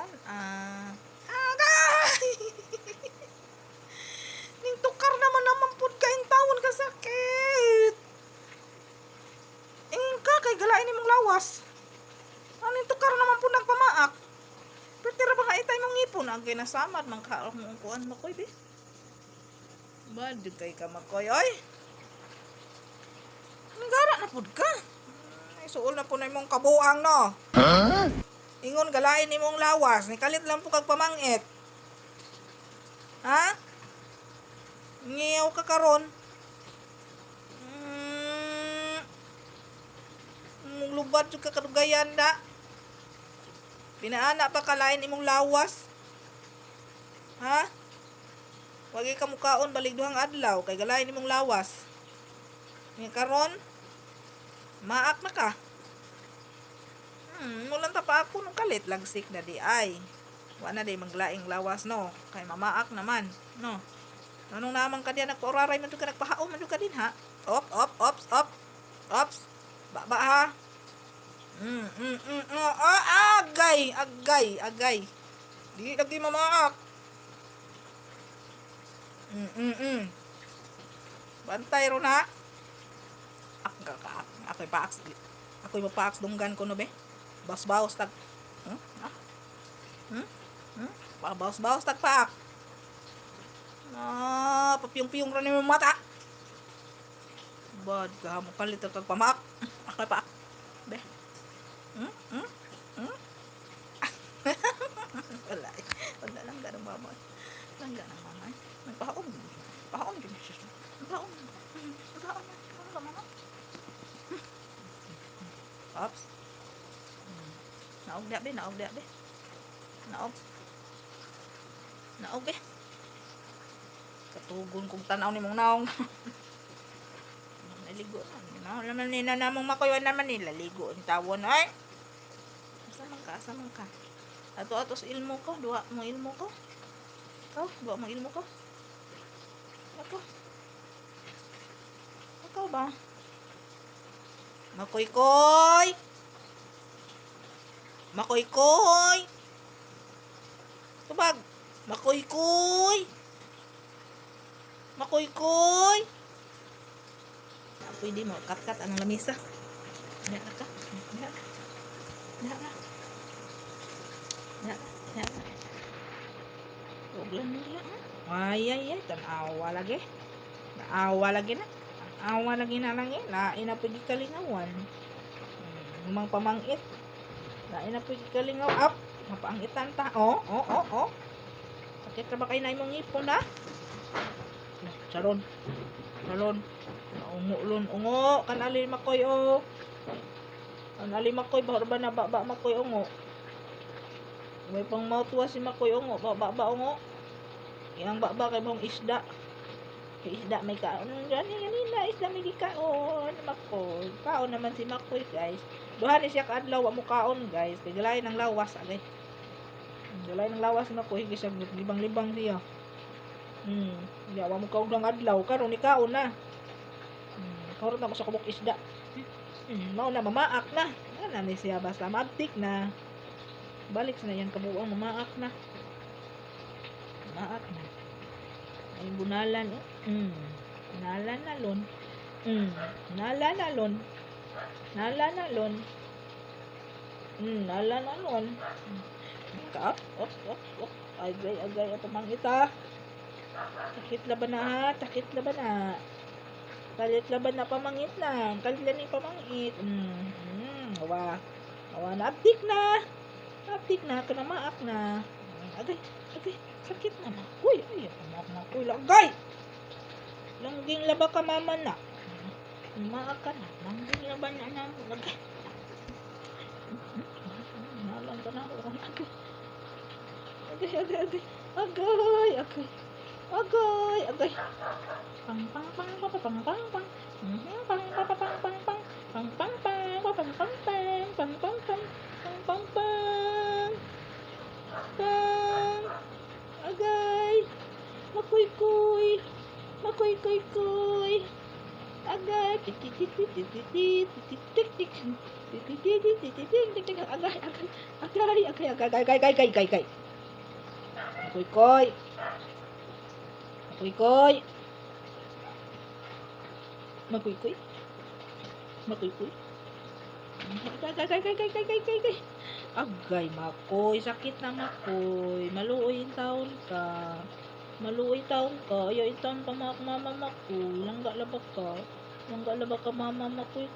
kuan agay. Ning tukar naman pud kain tawon ka sakit. Ka kay galain nimong lawas. Aning tukar naman pud nagpamaak. Pero ba nga itay mong ngipon ang ginasamad man ka mong kuan makoy be. Bad kay ka makoy oy. Nagara na pud ka. Ay suol na pud na imong kabuang no. Ingon galain nimong lawas, ni kalit lang po kag pamangit. Ha? Ngiyaw ka karon. Lubad jud ka kadugayan da. Pinaana pa kalain imong lawas. Ha? Wagi ka mukaon balik duhang adlaw kay galain imong lawas. Nga karon maak na ka. Mulan ta pa ako nung kalit lagsik na di ay. Wa na day maglaing lawas no. Kay mamaak naman, no. Anong namang ka diyan nagpauraray man jud ka nagpahaom man jud ka din ha. Ops. Ba ha. Agay. Di lagi mamaak. Bantay ron ha. Ako'y mapaaks dunggan ko no be. Baos tag. Baos tag paak. Papiyong-piyong ron yung mata. Bad ka mo kalit kag pamak. Ako'y paak. Be. Wala lang ganang mamay. Nagpahaom. Pahaom din siya. Pahaom. Ops. Naog dia be. Naog be. Katugon kong tanaw ni mong naong. Naligo na. Naman nila namang makoy naman nila. Ligo ang tawon. Ay! Asa man ka? Ato-atos ilmo ko. Dua mo ilmo ko. Dua mo ilmo ko. Ako ba? Makoy-koy! Tubag! Makoy-koy! Pwede mo, kat-kat ang lamisa. Dara ka. Uglan nila. Ay. Tanawa lagi. Naawa lagi na lang eh. Lain na pwede kalingawan. Lumang pamangit. Lain na pwede kalingaw. Up. Mapangitan ta. Oh. Sakit ka ba kayo na imong ngipon ha? Charon. Ungo. Kanali makoy o. Kanali makoy. Bahar ba na baba makoy ungo. May pang mouthwash si makoy ungo. Baba ungo. Yang baba kay bang isda. Isda may kaon. Ganina. Isda may gikaon. Makoy. Kaon naman si makoy guys. Duhan siya kaadlaw. Wa mo kaon guys. Tigalain ng lawas. Agay. Tigalain ng lawas makoy. Kasi libang-libang siya. Wa mo kaon ng adlaw. Karon ni kaon na. Karon na ko sa kubok isda. Mao na mamaak na. Ano ni siya basta mabtik na. Balik na yan kabuang mamaak na. Ay bunalan nalalon. Nalalon. Kaap. Agay at pamangita. Takit laban na. Kalit laban na pamangit na. Kalit na ni pamangit. Awa na abdik na. Kana maak na. Agay. Sakit na makoy. Makoy lagay. Langging laba ka mama na. Maak ka na. Langging laba na lagay. Nalang ka na. Agay. Pang. Agay. Makoy. Agay. Agay. Makoy. Agay, Makoy. Sakit na, Makoy. Maluoy taon ka. Ayaw taon pa mama Makoy. Langga laba ka mama Makoy.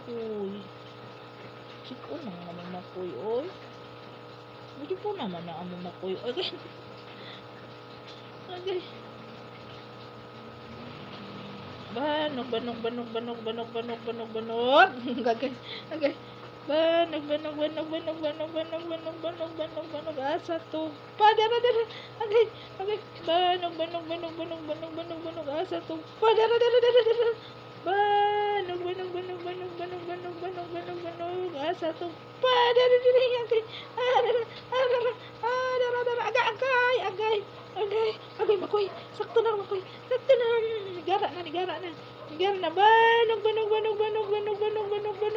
Siko na naman Makoy, oy. Hindi po naman na amo Makoy. Agay. Banog. Agay. Banog. Asa to. Padara. Agay. Banog. Asa to. Padara. Banog. Asa to. Padara. Agay, Makoy. Sakto na. Nigara na. Banog.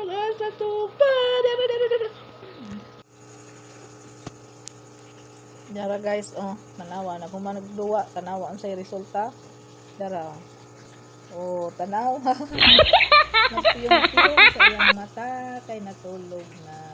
Asa to. Padara. Dara guys, tanawa na kung managduwa, tanawa ang say resulta. Dara. Tanawa. Nagpiyong sa iyang mata kay natulog na.